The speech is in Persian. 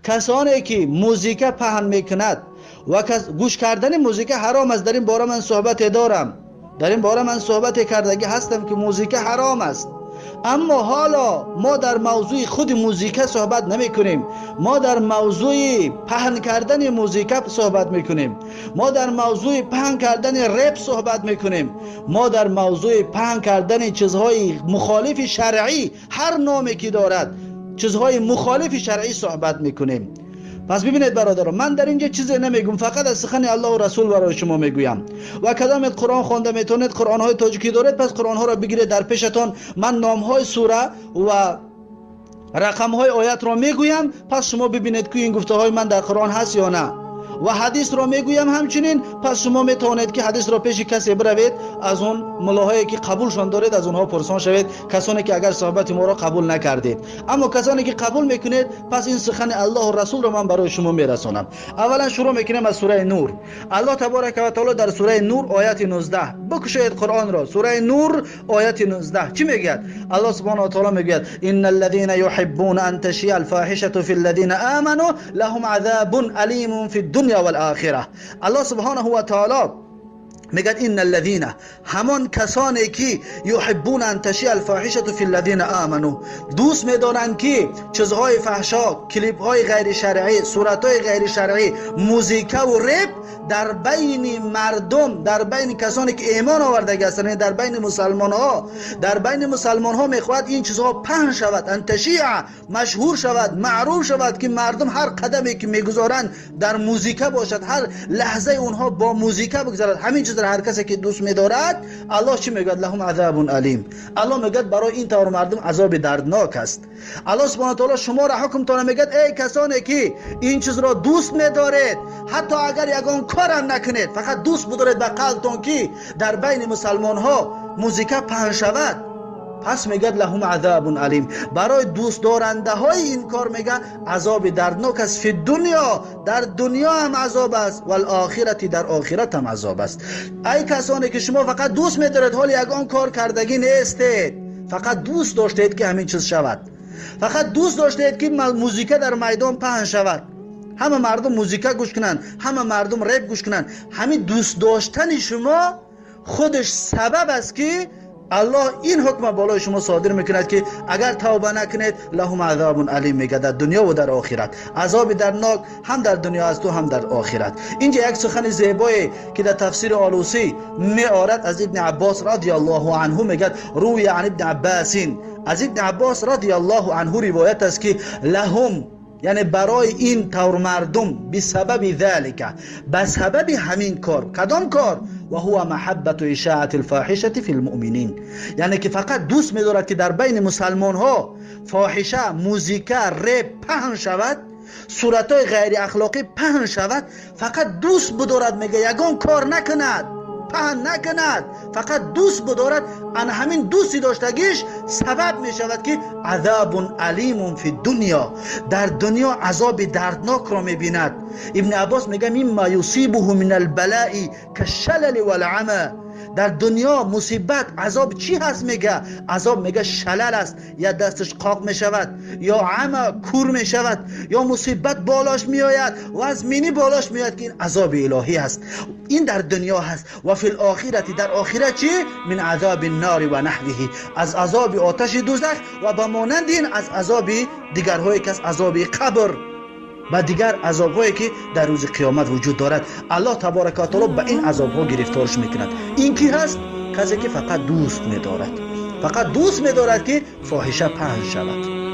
کسانی که موزیک پهن میکند و گوش کردن موزیک حرام است. در این باره من صحبت دارم، در این باره من صحبت کردگی هستم که موزیک حرام است. اما حالا ما در موضوع خود موزیک صحبت نمی کنیم، ما در موضوع پهن کردن موزیک صحبت می کنیم، ما در موضوع پهن کردن رپ صحبت می کنیم، ما در موضوع پهن کردن چیزهای مخالف شرعی، هر نامی که دارد چیزهای مخالف شرعی صحبت می کنیم. پس ببینید برادران، من در اینجا چیزی نمیگم، فقط از سخن الله و رسول برای شما میگویم. و کدام قرآن خوانده میتونید، قرآن های تاجیکی دارید، پس قرآن ها را بگیرید در پیشتون. من نام های سوره و رقم های آیت را میگویم، پس شما ببینید که این گفته های من در قرآن هست یا نه. و حدیث را میگویم همچنین، پس شما میتونید که حدیث را پیش کسی بروید، از اون ملاهایی که قبولشان دارید از اونها پرسان شوید، کسانی که اگر صحبت ما را قبول نکردید. اما کسانی که قبول میکنید، پس این سخن الله و رسول را من برای شما میرسانم. اولا شروع میکنیم از سوره نور. الله تبارک و تعالی در سوره نور آیت 19، بکشید قرآن را، سوره نور آیت 19 چی میگه؟ الله سبحانه و تعالی میگه ان الذين يحبون ان تشيع الفاحشه في الذين امنوا لهم عذاب الیم في الدنيا والآخره. الله سبحانه و تعالی میگه این الذین، همان کسانی که یحبون ان تشیع الفاحشه فی الذین آمنوا، دوست میدارند که چیزهای فحشا، کلیپ های غیر شرعی، صورت های غیر شرعی، موزیک و رپ در بین مردم، در بین کسانی که ایمان آورده هستند، در بین مسلمان ها میخواهد این چیزها پهن شود، ان تشیع مشهور شود، معروف شود، که مردم هر قدمی که میگذارند در موزیک باشد، هر لحظه اونها با موزیک بگذارد. همین چیز هر کسی که دوست می‌دارد، الله چی میگه؟ لهم عذاب الیم. الله میگه برای این طور مردم عذاب دردناک است. الله سبحانه و تعالی شما را حکم تان میگه ای کسانی که این چیز را دوست می‌دارید، حتی اگر یگان کار هم نکنید، فقط دوست بدارید به قلبتون که در بین مسلمان ها موزیک پهن شود، پس میگه لهم عذاب علیم. برای دوست دارنده های این کار میگه عذاب دردناک است. فی دنیا، در دنیا هم عذاب است، و الاخرتی، در آخرت هم عذاب است. ای کسانی که شما فقط دوست میدارید حال یگان کار کردگی نیستید، فقط دوست داشتید که همین چیز شود، فقط دوست داشتید که موزیک در میدان پهن شود، همه مردم موزیک گوش کنن، همه مردم رپ گوش کنن. همین دوست داشتن شما خودش سبب است که الله این حکم بالای شما صادر میکند که اگر توبه نکنید لهم عذاب علیم. میگه در دنیا و در آخرت عذاب دردناک هم در دنیا است و هم در آخرت. اینجا یک سخن زیبایی که در تفسیر آلوسی میآورد از ابن عباس رضی الله عنه، میگه روی عن ابن عباس، از ابن عباس رضی الله عنه روایت است که لهم، یعنی برای این طور مردم، بسبب ذالک، بسبب همین کار. کدام کار؟ و هو محبت و اشاعت الفاحشه فی المؤمنین، یعنی که فقط دوست می‌دارد که در بین مسلمان ها فاحشه، موزیک، رپ پهن شود، صورت‌های غیر اخلاقی پهن شود، فقط دوست بدارد. میگه یگان کار نکند، پهن نکند، فقط دوست بدارد. ان همین دوستی داشتگیش سبب می شود که عذاب علیم فی دنیا، در دنیا عذاب دردناک را می بیند. ابن عباس میگه مما یصیبه من البلاء کالشلل والعمى، در دنیا مصیبت عذاب چی هست؟ میگه عذاب، میگه شلل است، یا دستش قاق می شود، یا عمى کور می شود، یا مصیبت بالاش می آید و از مینی بالاش می آید، که این عذاب الهی هست. این در دنیا هست. و فی الاخرت، در آخرت چی؟ من عذاب النار و نحوه، از عذاب آتش دوزخ و به مانند این از عذاب دیگرهایی که از عذاب قبر و دیگر عذاب‌هایی که در روز قیامت وجود دارد. الله تبارک و تعالی به این عذاب‌ها گرفتارش میکند. این کی هست؟ کسی که فقط دوست می‌دارد، فقط دوست می‌دارد که فاحشه پهن شود.